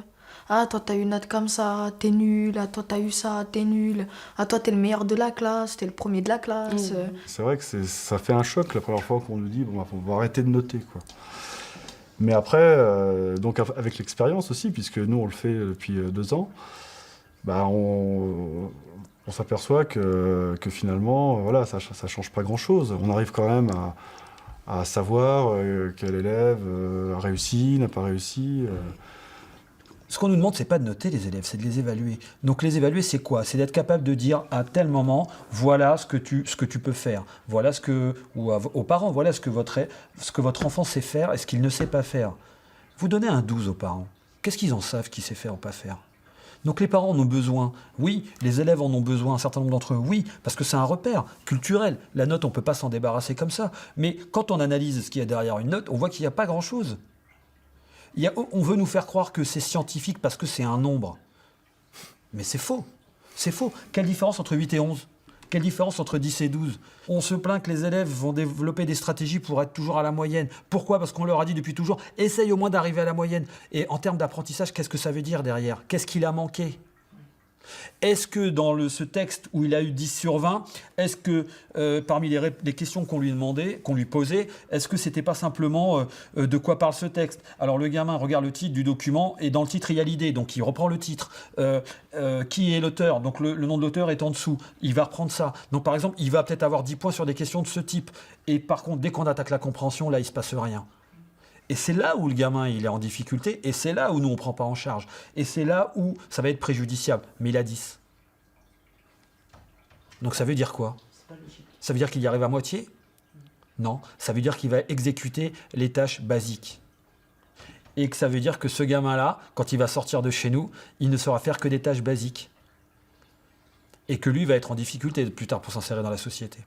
Ah, toi, t'as eu une note comme ça, t'es nul. Ah, toi, t'as eu ça, t'es nul. Ah, toi, t'es le meilleur de la classe, t'es le premier de la classe. C'est vrai que ça fait un choc la première fois qu'on nous dit bon, faut arrêter de noter, quoi. Mais après, donc avec l'expérience aussi, puisque nous, on le fait depuis 2 ans, on s'aperçoit que finalement, voilà, ça change pas grand-chose. On arrive quand même à savoir quel élève a réussi, n'a pas réussi. Ce qu'on nous demande, c'est pas de noter les élèves, c'est de les évaluer. Donc les évaluer, c'est quoi? C'est d'être capable de dire à tel moment, voilà ce que tu peux faire. Voilà ou aux parents, voilà ce que votre enfant sait faire et ce qu'il ne sait pas faire. Vous donnez un 12 aux parents. Qu'est-ce qu'ils en savent qu'il sait faire ou pas faire? Donc les parents en ont besoin, oui, les élèves en ont besoin, un certain nombre d'entre eux, oui, parce que c'est un repère culturel. La note, on ne peut pas s'en débarrasser comme ça. Mais quand on analyse ce qu'il y a derrière une note, on voit qu'il n'y a pas grand-chose. On veut nous faire croire que c'est scientifique parce que c'est un nombre. Mais c'est faux. C'est faux. Quelle différence entre 8 et 11 ? Quelle différence entre 10 et 12 ? On se plaint que les élèves vont développer des stratégies pour être toujours à la moyenne. Pourquoi ? Parce qu'on leur a dit depuis toujours, essaye au moins d'arriver à la moyenne. Et en termes d'apprentissage, qu'est-ce que ça veut dire derrière ? Qu'est-ce qu'il a manqué ? Est-ce que dans ce texte où il a eu 10 sur 20, est-ce que parmi les questions qu'on lui demandait, qu'on lui posait, est-ce que c'était pas simplement de quoi parle ce texte ? Alors le gamin regarde le titre du document et dans le titre il y a l'idée, donc il reprend le titre. Qui est l'auteur ? Donc le nom de l'auteur est en dessous. Il va reprendre ça. Donc par exemple, il va peut-être avoir 10 points sur des questions de ce type. Et par contre, dès qu'on attaque la compréhension, là il se passe rien. Et c'est là où le gamin il est en difficulté, et c'est là où nous on ne prend pas en charge. Et c'est là où ça va être préjudiciable. Mais il a 10. Donc ça veut dire quoi ? Ça veut dire qu'il y arrive à moitié ? Non, ça veut dire qu'il va exécuter les tâches basiques. Et que ça veut dire que ce gamin-là, quand il va sortir de chez nous, il ne saura faire que des tâches basiques. Et que lui va être en difficulté plus tard pour s'insérer dans la société.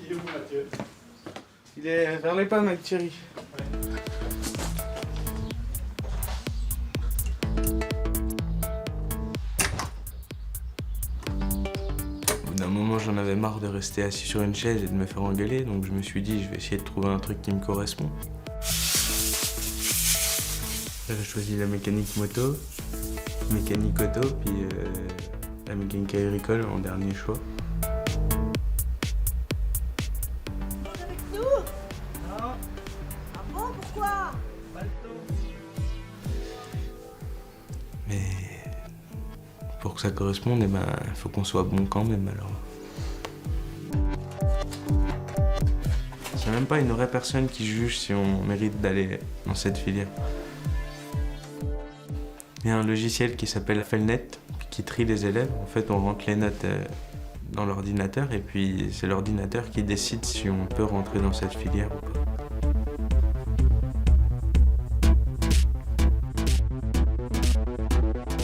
Il est où, Mathieu ? Il est vers les pommes avec Thierry. Au bout d'un moment, j'en avais marre de rester assis sur une chaise et de me faire engueuler, donc je me suis dit, je vais essayer de trouver un truc qui me correspond. J'ai choisi la mécanique moto, mécanique auto, puis la mécanique agricole en dernier choix. Mais pour que ça corresponde, il faut qu'on soit bon quand même alors. C'est même pas une vraie personne qui juge si on mérite d'aller dans cette filière. Il y a un logiciel qui s'appelle Felnet qui trie les élèves. En fait, on rentre les notes dans l'ordinateur et puis c'est l'ordinateur qui décide si on peut rentrer dans cette filière ou pas.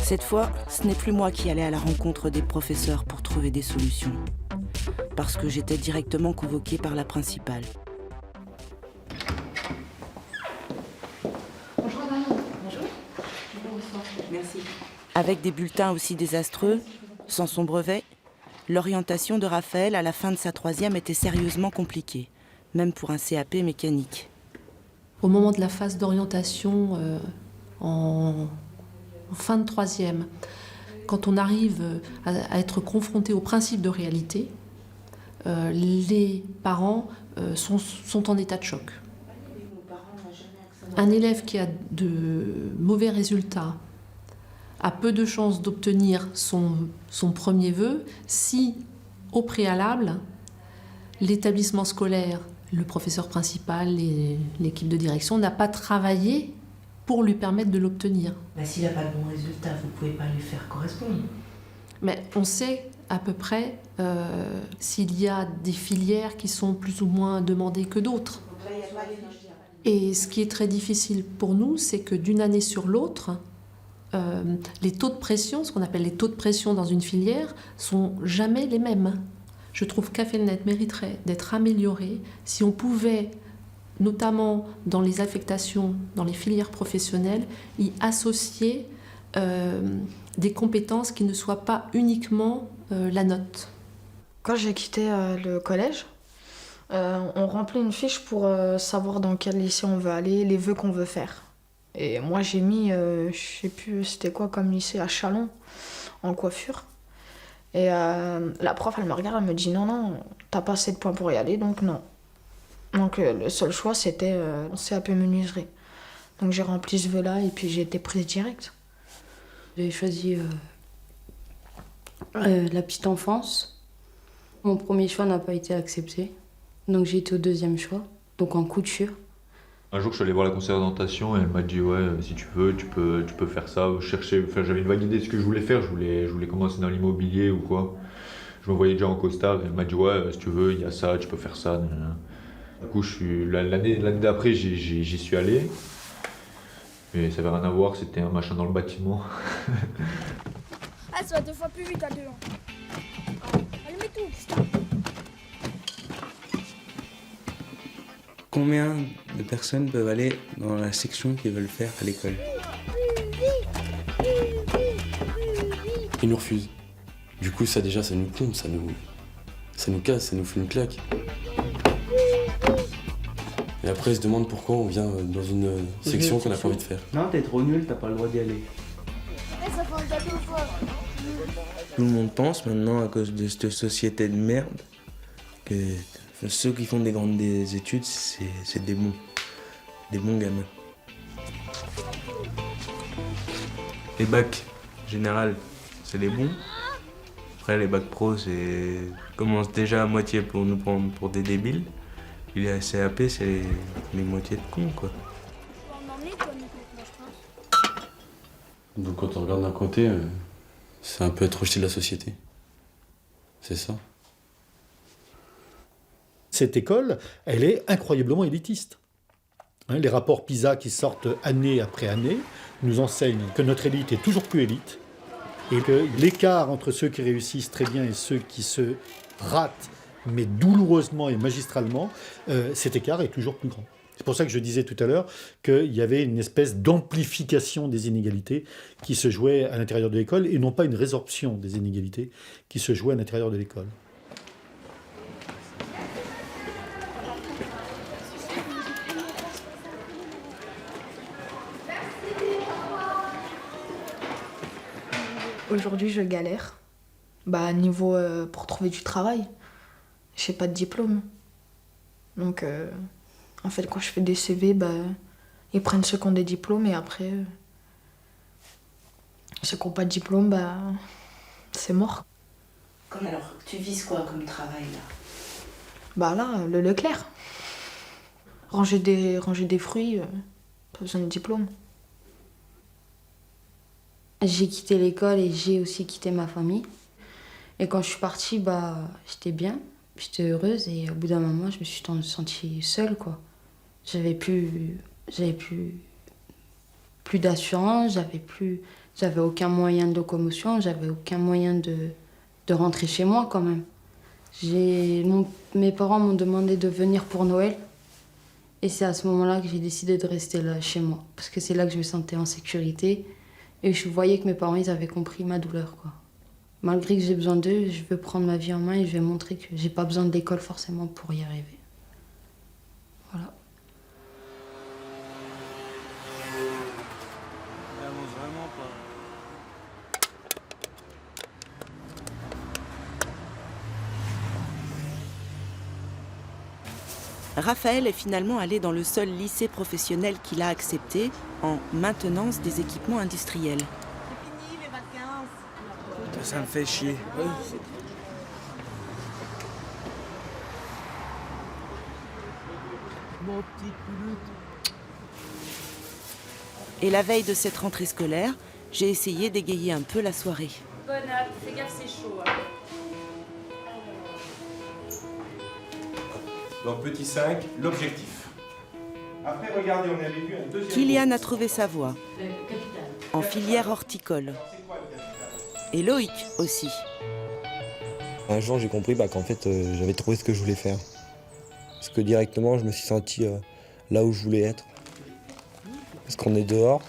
Cette fois, ce n'est plus moi qui allais à la rencontre des professeurs pour trouver des solutions. Parce que j'étais directement convoquée par la principale. Bonjour madame. Bonjour. Merci. Avec des bulletins aussi désastreux, sans son brevet, l'orientation de Raphaël à la fin de sa 3e était sérieusement compliquée, même pour un CAP mécanique. Au moment de la phase d'orientation en fin de 3e, quand on arrive à être confronté au principe de réalité, les parents sont en état de choc. Un élève qui a de mauvais résultats a peu de chances d'obtenir son premier vœu si, au préalable, l'établissement scolaire, le professeur principal et l'équipe de direction n'a pas travaillé pour lui permettre de l'obtenir. S'il n'a pas de bons résultats, vous ne pouvez pas lui faire correspondre. Mais on sait à peu près s'il y a des filières qui sont plus ou moins demandées que d'autres. Et ce qui est très difficile pour nous, c'est que d'une année sur l'autre, les taux de pression, ce qu'on appelle les taux de pression dans une filière, sont jamais les mêmes. Je trouve qu'Affelnet mériterait d'être amélioré si on pouvait, notamment dans les affectations, dans les filières professionnelles, y associer des compétences qui ne soient pas uniquement la note. Quand j'ai quitté le collège, on remplit une fiche pour savoir dans quel lycée on veut aller, les vœux qu'on veut faire. Et moi j'ai mis, je sais plus c'était quoi comme lycée, à Chalon, en coiffure. Et la prof elle me regarde, elle me dit non, t'as pas assez de points pour y aller, donc non. Donc le seul choix c'était CAP menuiserie. Donc j'ai rempli ce vœu-là et puis j'ai été prise direct. J'ai choisi la petite enfance. Mon premier choix n'a pas été accepté. Donc j'ai été au deuxième choix, donc en couture. Un jour, je suis allé voir la conseillère d'orientation et elle m'a dit ouais, si tu veux, tu peux faire ça. J'avais une vague idée de ce que je voulais faire. Je voulais commencer dans l'immobilier ou quoi. Je me voyais déjà en costard et elle m'a dit ouais, si tu veux, il y a ça, tu peux faire ça. Du coup, l'année d'après, j'y suis allé. Mais ça avait rien à voir, c'était un machin dans le bâtiment. Ah, ça va 2 fois plus vite à 2 ans. Allez, mets tout, Christophe. Combien de personnes peuvent aller dans la section qu'ils veulent faire à l'école? Ils nous refusent. Du coup, ça déjà, ça nous plombe, ça nous casse, ça nous fait une claque. Et après, ils se demandent pourquoi on vient dans une section qu'on n'a pas envie de faire. Non, t'es trop nul, t'as pas le droit d'y aller. Ça fait un gâteau fort. Tout le monde pense maintenant, à cause de cette société de merde, que ceux qui font des grandes études, c'est des bons gamins. Les bacs, en général, c'est les bons. Après, les bacs pro, commencent déjà à moitié pour nous prendre pour des débiles. Puis les CAP, c'est les moitiés de cons, quoi. Donc quand on regarde d'un côté, c'est un peu être rejeté de la société. C'est ça. Cette école, elle est incroyablement élitiste. Les rapports PISA qui sortent année après année nous enseignent que notre élite est toujours plus élite et que l'écart entre ceux qui réussissent très bien et ceux qui se ratent, mais douloureusement et magistralement, cet écart est toujours plus grand. C'est pour ça que je disais tout à l'heure qu'il y avait une espèce d'amplification des inégalités qui se jouait à l'intérieur de l'école et non pas une résorption des inégalités qui se jouait à l'intérieur de l'école. Aujourd'hui, je galère. Niveau pour trouver du travail, j'ai pas de diplôme. Donc, en fait, quand je fais des CV, ils prennent ceux qui ont des diplômes et après, ceux qui n'ont pas de diplôme, c'est mort. Alors, tu vises quoi comme travail là? Là, le Leclerc. Ranger des fruits, pas besoin de diplôme. J'ai quitté l'école et j'ai aussi quitté ma famille. Et quand je suis partie, j'étais bien, j'étais heureuse et au bout d'un moment, je me suis sentie seule, quoi. J'avais plus d'assurance, j'avais aucun moyen de locomotion, j'avais aucun moyen de rentrer chez moi quand même. Mes parents m'ont demandé de venir pour Noël et c'est à ce moment-là que j'ai décidé de rester là chez moi parce que c'est là que je me sentais en sécurité et je voyais que mes parents ils avaient compris ma douleur, quoi. Malgré que j'ai besoin d'eux, je veux prendre ma vie en main et je vais montrer que j'ai pas besoin de l'école forcément pour y arriver. Voilà. Raphaël est finalement allé dans le seul lycée professionnel qu'il a accepté, en maintenance des équipements industriels. C'est fini les vacances. Ça me fait chier. Et la veille de cette rentrée scolaire, j'ai essayé d'égayer un peu la soirée. Bonne app, fais gaffe, c'est chaud. Hein. Donc petit 5, l'objectif. Après, regardez, on avait vu un deuxième... Kylian a trouvé sa voie, en filière horticole. Et Loïc aussi. Un jour, j'ai compris qu'en fait, j'avais trouvé ce que je voulais faire. Parce que directement, je me suis senti là où je voulais être. Parce qu'on est dehors,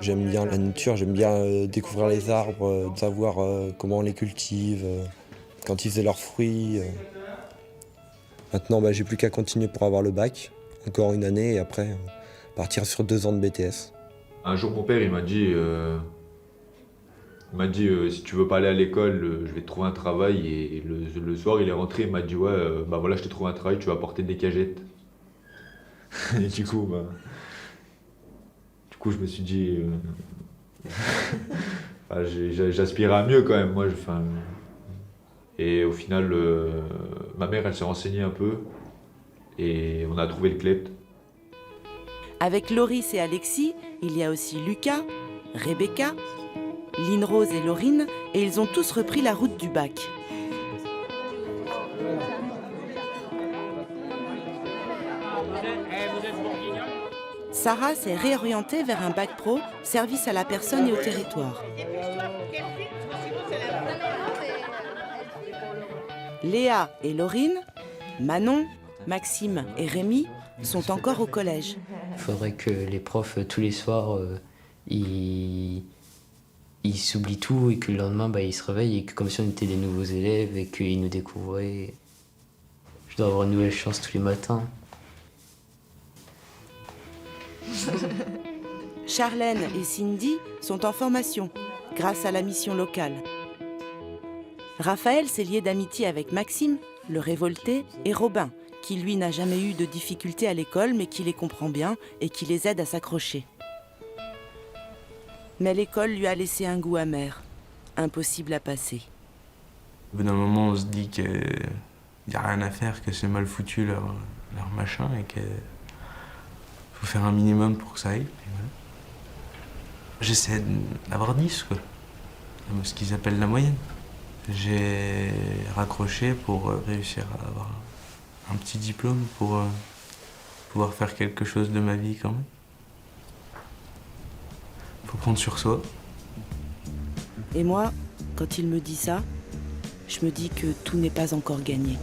j'aime bien la nature, j'aime bien découvrir les arbres, savoir comment on les cultive, quand ils faisaient leurs fruits. Maintenant, j'ai plus qu'à continuer pour avoir le bac, encore une année, et après, partir sur 2 ans de BTS. Un jour, mon père, il m'a dit si tu veux pas aller à l'école, je vais te trouver un travail. Et le soir, il est rentré, il m'a dit voilà, je t'ai trouvé un travail, tu vas porter des cagettes. Et du coup, je me suis dit, j'aspirais à mieux quand même. Et au final, ma mère, elle s'est renseignée un peu et on a trouvé le CLEPT. Avec Loris et Alexis, il y a aussi Lucas, Rebecca, Lynn-Rose et Laurine, et ils ont tous repris la route du bac. Sarah s'est réorientée vers un bac pro, service à la personne et au territoire. Léa et Laurine, Manon, Maxime et Rémi sont encore au collège. Il faudrait que les profs, tous les soirs, ils s'oublient tout et que le lendemain, ils se réveillent et que comme si on était des nouveaux élèves et qu'ils nous découvraient. Je dois avoir une nouvelle chance tous les matins. Charlène et Cindy sont en formation grâce à la mission locale. Raphaël s'est lié d'amitié avec Maxime, le révolté, et Robin, qui lui n'a jamais eu de difficultés à l'école mais qui les comprend bien et qui les aide à s'accrocher. Mais l'école lui a laissé un goût amer, impossible à passer. Au bout d'un moment, on se dit qu'il n'y a rien à faire, que c'est mal foutu leur machin et qu'il faut faire un minimum pour que ça aille. Et voilà. J'essaie d'avoir 10, quoi. Ce qu'ils appellent la moyenne. J'ai raccroché pour réussir à avoir un petit diplôme pour pouvoir faire quelque chose de ma vie quand même. Faut prendre sur soi. Et moi, quand il me dit ça, je me dis que tout n'est pas encore gagné.